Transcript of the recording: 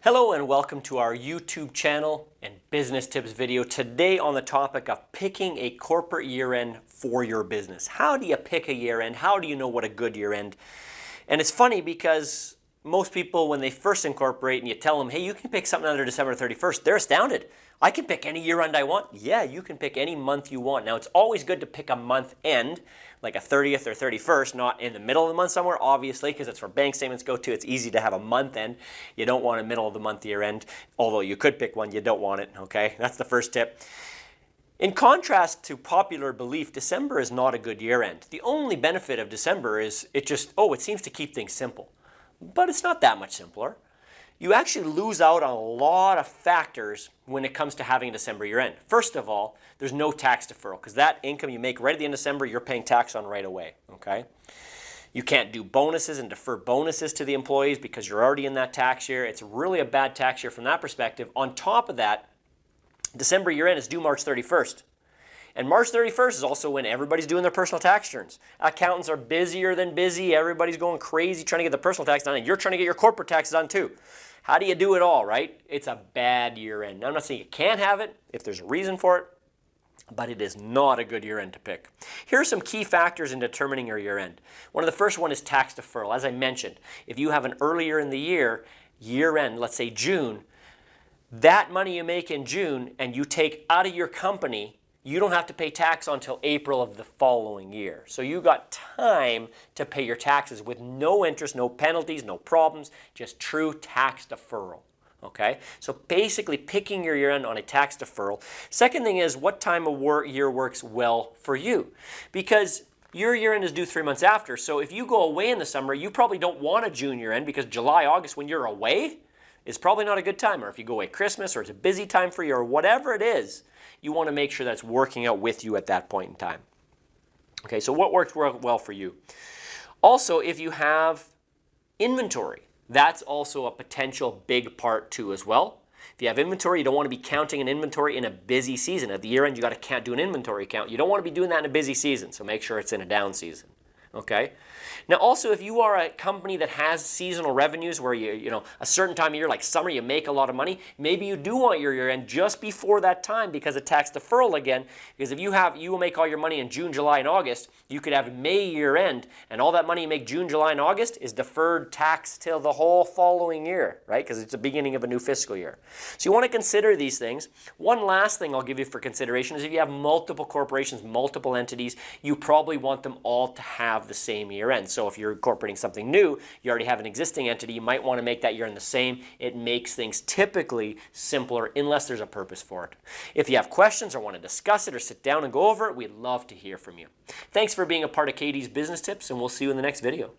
Hello and welcome to our YouTube channel and business tips video. Today on the topic of picking a corporate year-end for your business. How do you pick a year-end? How do you know what a good year-end? And it's funny because most people, when they first incorporate and you tell them, hey, you can pick something under December 31st, they're astounded. I can pick any year-end I want. Yeah, you can pick any month you want. Now, it's always good to pick a month end, like a 30th or 31st, not in the middle of the month somewhere, obviously, because it's where bank statements go to. It's easy to have a month end. You don't want a middle of the month year end, although you could pick one, you don't want it, okay? That's the first tip. In contrast to popular belief, December is not a good year end. The only benefit of December is it seems to keep things simple. But it's not that much simpler. You actually lose out on a lot of factors when it comes to having a December year end. First of all, there's no tax deferral because that income you make right at the end of December, you're paying tax on right away, okay? You can't do bonuses and defer bonuses to the employees because you're already in that tax year. It's really a bad tax year from that perspective. On top of that, December year end is due March 31st. And March 31st is also when everybody's doing their personal tax returns. Accountants are busier than busy. Everybody's going crazy trying to get the personal tax done, and you're trying to get your corporate taxes done too. How do you do it all, right? It's a bad year end. Now, I'm not saying you can't have it if there's a reason for it, but it is not a good year end to pick. Here are some key factors in determining your year end. One of the first one is tax deferral. As I mentioned, if you have an earlier in the year end, let's say June, that money you make in June and you take out of your company, you don't have to pay tax until April of the following year. So you got time to pay your taxes with no interest, no penalties, no problems, just true tax deferral. Okay? So basically picking your year end on a tax deferral. Second thing is what time of year works well for you. Because your year end is due 3 months after. So if you go away in the summer, you probably don't want a June year end because July, August, when you're away, is probably not a good time. Or if you go away Christmas or it's a busy time for you or whatever it is, you want to make sure that's working out with you at that point in time. Okay, so what works well for you? Also, if you have inventory, that's also a potential big part too as well. If you have inventory, you don't want to be counting an inventory in a busy season. At the year end, you got to do an inventory count. You don't want to be doing that in a busy season, so make sure it's in a down season. Okay. Now also, if you are a company that has seasonal revenues where a certain time of year, like summer, you make a lot of money, maybe you do want your year end just before that time because of tax deferral again. Because if you will make all your money in June, July, and August, you could have May year end, and all that money you make June, July, and August is deferred tax till the whole following year, right? Because it's the beginning of a new fiscal year. So you want to consider these things. One last thing I'll give you for consideration is if you have multiple corporations, multiple entities, you probably want them all to have the same year end. So if you're incorporating something new, you already have an existing entity, you might want to make that year end the same. It makes things typically simpler unless there's a purpose for it. If you have questions or want to discuss it or sit down and go over it, we'd love to hear from you. Thanks for being a part of Katie's Business Tips, and we'll see you in the next video.